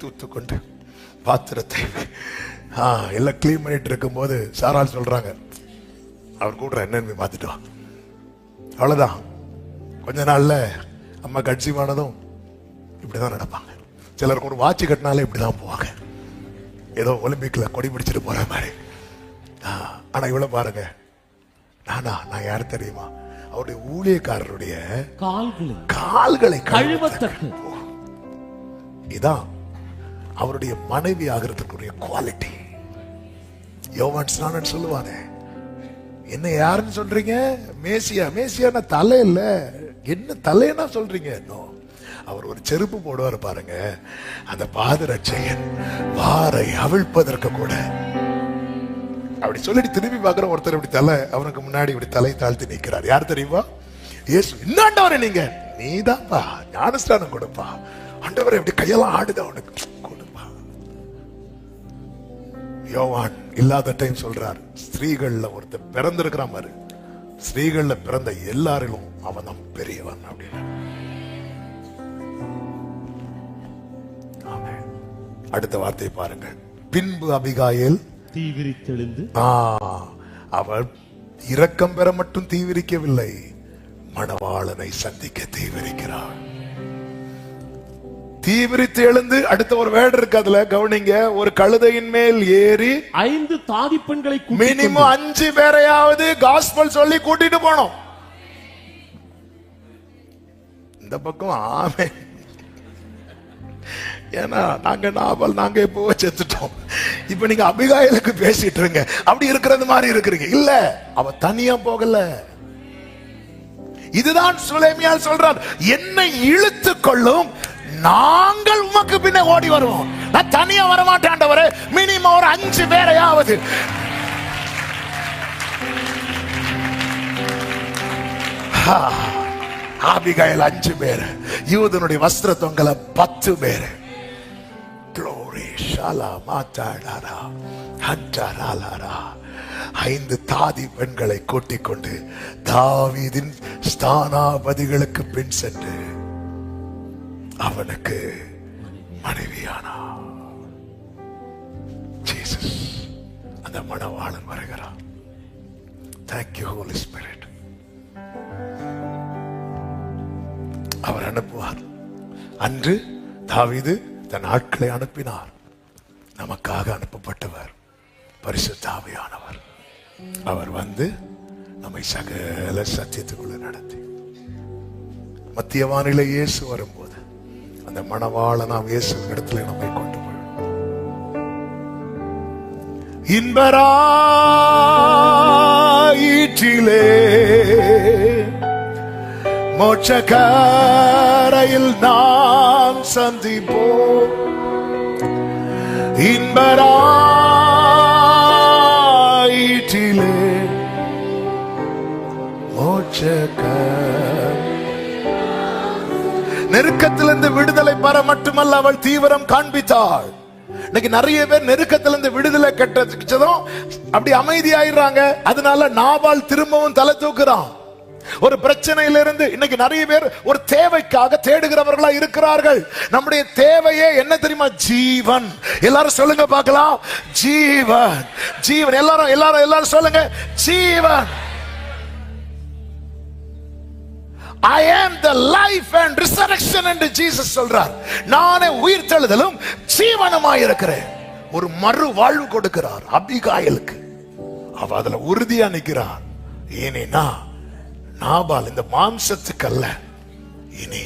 தூத்து கொண்டு பாத்திரத்தை எல்லாம் கிளீன் பண்ணிட்டு இருக்கும் போது சாரால் சொல்றாங்க, அவர் கூடுற என்னன்னு பார்த்துட்டு வா. அவ்வளவுதான். கொஞ்ச நாள்ல அம்மா கட்சிமானதும் இப்படிதான் நடப்பாங்க. சிலருக்கு ஒரு வாட்சி கட்டினாலே இப்படிதான் போவாங்க, ஏதோ ஒலிம்பிக்ல கொடி பிடிச்சிட்டு போற மாதிரி. ஆனா இவ்வளவு பாருங்க, நான் யாரு தெரியுமா? அவருடைய ஊழியக்காரருடைய கால்களை கழுவத்தக்க. இதான் அவருடைய மனைவி ஆகிறதுக்குரிய குவாலிட்டி. யோவான் ஸ்நானன் சொல்லுவானே, என்ன யாருன்னு சொல்றீங்க? மேசியா. மேசியா தலை இல்ல, என்ன தலைன்னா சொல்றீங்க? அவர் ஒரு செருப்பு போடுவார் பாருங்க, அந்த பாதரட்சையன் வாரை அவிழ்ப்பதற்கு கூட அப்படி சொல்லிட்டு திரும்பி பார்க்கிற ஒருத்தர் இப்படி தலை, அவனுக்கு முன்னாடி இப்படி தலை தாழ்த்தி நிற்கிறார். யார் தெரியுமா? இயேசு. இன்னாண்டவரே நீங்க? நீதான்ப்பா, ஞானஸ்தானம் கொடுப்பா. ஆண்டவரே இப்படி கையெல்லாம் ஆடுது, அவனுக்கு கொடுப்பா. யோவான் இல்லாத டைம் சொல்றார், ஸ்திரீகள்ல ஒருத்தர் பிறந்திருக்கிற மாதிரி, ஸ்திரீகள்ல பிறந்த எல்லாரிலும் அவன் தான் பெரியவன் அப்படின்னு. அடுத்த வார்த்தை பாருங்க. பின்பு அபிகாயில் தீவிரித்தெழுந்து, அவள் இரக்கம் பெற மட்டும் தீவிரிக்கவில்லை, மணவாளனை சந்திக்க தீவிரிக்கிறாள். தீவிரித்து எழுந்து, அடுத்த ஒரு வேர்டு இருக்கு அதுல, கவனிங்க. ஒரு கழுதையின் மேல் ஏறி 5 தாதி பெண்களை, மினிமம் 5 பேரையாவது காஸ்பல் சொல்லி கூட்டிட்டு போனோம். இந்த பக்கம் ஆமே, ஏன்னா நாங்க எப்போ செத்துட்டோம். இப்ப நீங்க அபிகாயிலுக்கு பேசிட்டு இருங்க, அப்படி இருக்கிறது மாதிரி இருக்கிறீங்க. இல்ல, அவ தனியா போகல. இதுதான் சுலேமியால் சொல்றார், என்னை இழுத்து கொள்ளும், நாங்கள் உமக்கு பின்ன ஓடி வருவோம். நான் தனியா வரமாட்டாண்டவரே, மினிமம் ஒரு 5 பேரையாவது. அபிகாயில் 5 பேர், யூதனுடைய வஸ்திர தொங்கல 10 பேர். Glory, Shala, Matadara, Hantarala. 5 தாதி பெண்களை கூட்டிக் கொண்டு தாவீதின் ஸ்தானாபதிகளுக்கு பின் சென்று அவனுக்கு மனைவியானா. ஜீசஸ், அந்த மணவாளன் வருகிறான். Thank you, Holy Spirit. அவர் அனுப்புவார். அன்று தாவீது தன் ஆட்களை அனுப்பினார். நமக்காக அனுப்பப்பட்டவர் பரிசுத்த ஆவியானவர். அவர் வந்து நம்மை சகல சத்தியத்துக்குள்ள நடத்தி, மத்திய வானிலை இயேசு வரும்போது அந்த மணவாள நாம் இயேசு இடத்துல நம்மை கொண்டு போய் இன்பராயிற்றிலே மோட்சக்கரையில் நாம் சந்திப்போம். இன்பராயிற்றிலே நெருக்கத்திலிருந்து விடுதலை பெற மட்டுமல்ல அவள் தீவிரம் காண்பித்தாள். இன்னைக்கு நிறைய பேர் நெருக்கத்திலிருந்து விடுதலை கட்டதும் அப்படி அமைதியாயிடுறாங்க. அதனால நாபால் திரும்பவும் தலை தூக்குறான். ஒரு பிரச்சனையிலிருந்து இன்னைக்கு நிறைய பேர் ஒரு தேவைக்காக தேடுகிறவர்களா இருக்கிறார்கள். நம்முடைய தேவையே என்ன தெரியுமா? ஜீவன். எல்லாரும் சொல்லுங்க பார்க்கலாம், ஜீவன். ஜீவன். எல்லாரும் சொல்லுங்க, ஜீவன். I am the life and resurrection என்று ஜீசஸ் சொல்றார். நானே உயிர்த்தெழுதலும் ஜீவனுமாய் இருக்கிறேன். ஒரு மறு வாழ்வு கொடுக்கிறார் அபிகாயிலுக்கு. அவ அதுல உறுதியா நிற்கிறார். ஏனேனா நாபால் இந்த மாம்சத்துக்கு அல்ல, இனி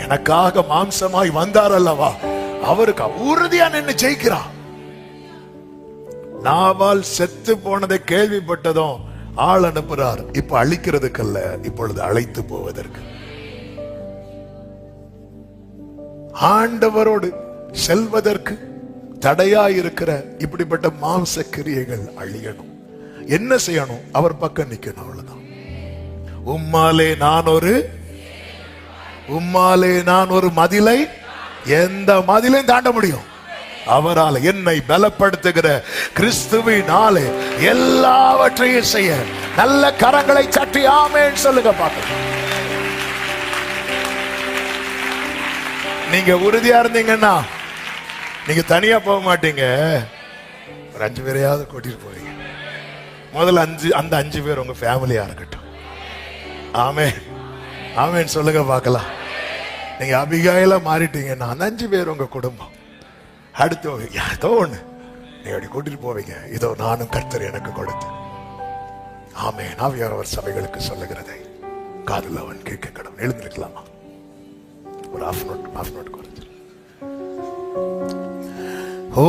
எனக்காக மாம்சமாய் வந்தார் அல்லவா, அவருக்கு உறுதியா நின்று ஜெயிக்கிறார். நாபால் செத்து போனதை கேள்விப்பட்டதும் ஆள் அனுப்புறார். இப்ப அழிக்கிறதுக்கு அல்ல, இப்பொழுது அழைத்து போவதற்கு. ஆண்டவரோடு செல்வதற்கு தடையாயிருக்கிற இப்படிப்பட்ட மாம்ச கிரியைகள் அழியணும். என்ன செய்யணும்? அவர் பக்கம் நிக்கணும். அவ்வளவுதான். உம்மாலே நான் ஒரு மதிலை, எந்த மதிலையும் தாண்ட முடியும் அவரால். என்னை பலப்படுத்துகிற கிறிஸ்துவினாலே எல்லாவற்றையும் செய்ய. நல்ல கரங்களை சற்றி ஆமென் சொல்லுங்க பார்க்கலாம். நீங்க உறுதியா இருந்தீங்கன்னா நீங்க தனியா போக மாட்டீங்க, ஒரு 5 பேரையாவது கூட்டிட்டு போவீங்க. முதல்ல அந்த 5 பேர் உங்க ஃபேமிலியா இருக்கட்டும். ஆமென் ஆமென் சொல்லுங்க பார்க்கலாம். நீங்க அபிகாயிலா மாறிட்டீங்கன்னா அந்த 5 பேர் உங்க குடும்பம். அடுத்து ஏதோ ஒண்ணு நீங்க அப்படி கூட்டிட்டு போவீங்க. இதோ நானும் கர்த்தர் எனக்கு கொடுத்து. ஆமென். ஆவியானவர் சபைகளுக்கு சொல்லுகிறதை காதுல அவன் கேட்க கடவுள். எழுந்திருக்கலாமா? ஒரு half note குறைச்சு. ஓ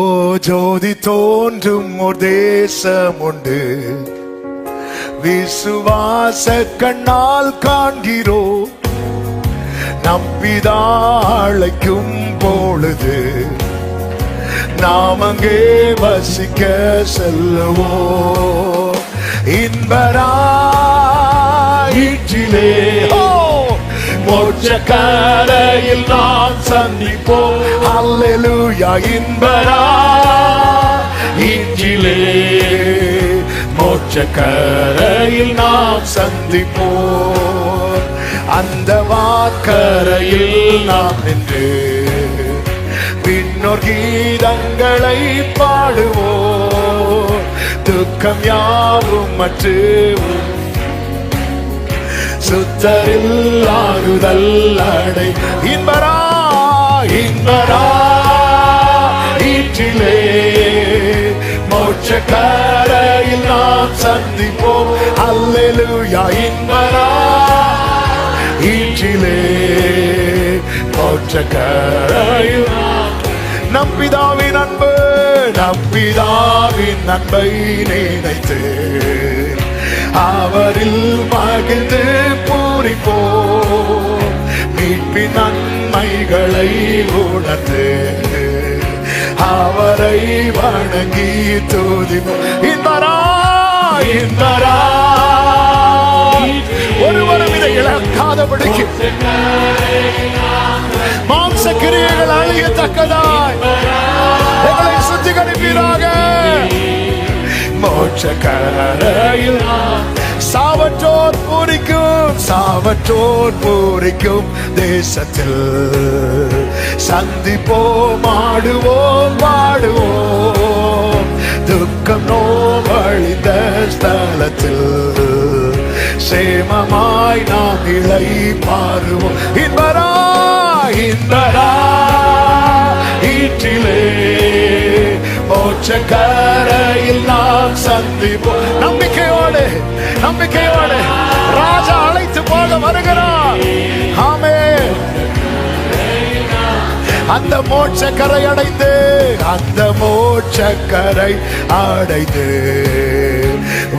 ஜோதி தோன்றும் ஒரு தேசம் உண்டு, விசுவாச கண்ணால் காண்கிறோம். நம்பிதா அழைக்கும் பொழுது நாம் அங்கே வசிக்க செல்லுவோம். இன்பராயிற்றிலே மோட்சக்கரையில் நாம் சந்திப்போம். அல்லேலூயா. இன்பராயிற்றிலே மோட்சக்கரையில் நாம் சந்திப்போம். அந்த வாக்கரையில் நாம் நின்று பின்னோர் கீதங்களை பாடுவோம். துக்கம் யாவும் மற்று சுத்தரில் ஆறுதல் அடை. இன்பராயிற்றிலே மோட்சக்கரையில் நாம் சந்திப்போம். அல்லேலூயா. இன்பராயிற்றிலே மோட்சக்கரையில் நம் பிதாவின் அன்பு, நம் பிதாவின் அன்பை நினைத்து அவரில் மகிழ்ந்து பூரிப்போம். மீட்பின் நன்மைகளை உணர்ந்து அவரை வணங்கி துதிப்போம். ஒருவரும் இதை இழக்காதபடிக்கு மாம்ச கிரியைகள் அழியத்தக்கதாய் எங்களை சுத்திகரிப்பீராக. மோட்சக்கரையில் சாவற்றோர் பூரிக்கும் தேசத்தில் சந்திப்போம், ஆடுவோம் பாடுவோம். துக்கம் நோவழிந்த ஸ்தலத்தில் சேமமாய் நாம் இளை பாருவோம். இன்பராயிற்றிலே மோட்சக்கரையில் நாம் சந்திப்போம். நம்பிக்கையோடு ராஜா அழைத்து போக வருகிறார். ஆமென். அந்த மோட்சக்கரை அடைந்து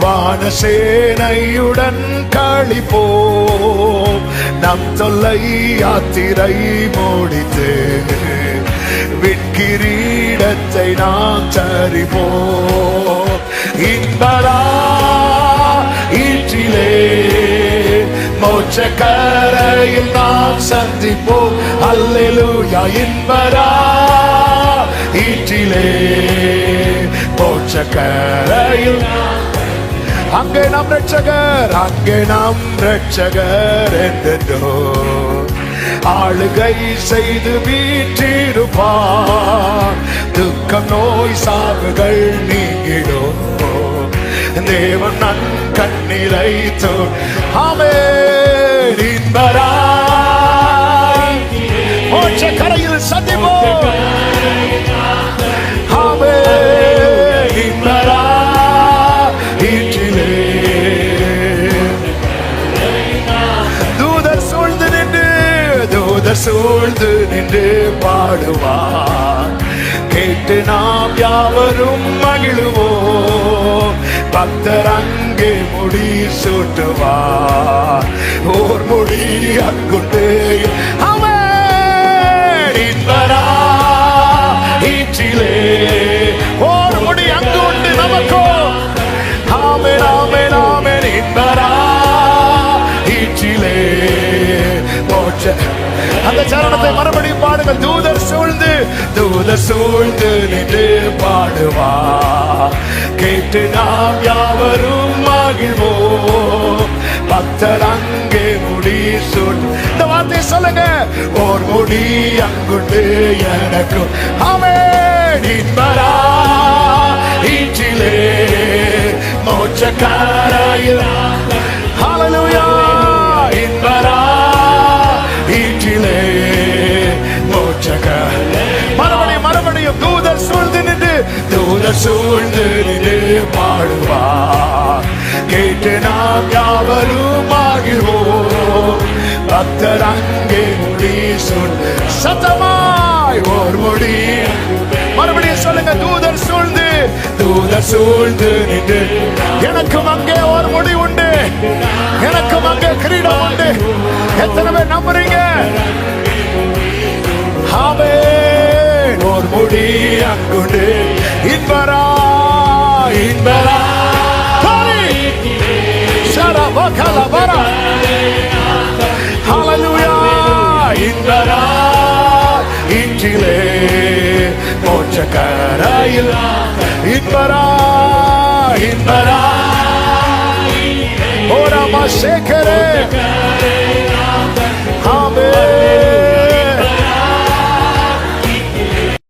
வானசேனையுடன் களிப்போம். நம் தொல்லை யாத்திரை முடித்து விண்கிரீடத்தை நாம் தரிப்போம். இன்பராயிற்றிலே மோட்சக்கரையில் நாம் சந்திப்போம். அல்லேலூயா. இன்பராயிற்றிலே மோட்சக்கரையில் அங்கே நம் ரட்சகர் என்றோ ஆளுகை செய்து வீற்றிருப்பார். துக்கம் நோய் சாவுகள் நீங்கிடும். தேவன் நன் கண்ணீரை ஆமென். மோட்சக்கரையில் சந்திப்போம். ஆமென். இன்பராயிற்றிலே தூதர் சூழ்ந்து நின்று பாடுவார். கேட்டு நாம் யாவரும் மகிழுவோம். பக்தர் அங்கே முடி சூட்டுவார். ஓர் முடி அங்குண்டு. இன்பராயிற்றிலே ஓர் முடி அங்குண்டு நமக்கோ. ஆமென் ஆமென் ஆமென். இன்பராயிற்றிலே அந்த சரணத்தை மறுபடியும் பாடுங்கள். தூதர் சூழ்ந்து நின்று பாடுவா. கேட்டு நாம் யாவரும் மகிழ்வோம். பக்தர் அங்கே முடி சூட்டு. இந்த வார்த்தை சொல்லுங்க. ஓர் முடி அங்குண்டு எனக்கும். ஆமென். இன்பரா ஈற்றிலே மோட்சக்காராயில் ஹalleluya இன்பரா ஈற்றிலே மோட்சக்கார மறுபடியும் தூதர் சூழ்ந்து நின்று பாடுவார் கேட்டு நாம் யாவரும் ஆகிறோம் பக்தர் அங்கே முடி சூழ்ந்து சத்தமாய் ஓர் முடி மறுபடியும் சொல்லுங்க தூதர் சூழ்ந்து நின்று எனக்கும் அங்கே ஒரு முடி உண்டு எனக்கும் அங்கே கிரீடம் உண்டு எத்தனை பேர் நம்புறீங்க ஆமென் ஒரு முடி அங்குண்டு இன்பரா சரபகலபரா ஹalleluya இன்பரா இன்றிலே மோட்சக்காராயில் இன்பரா ஓரமா சேகரே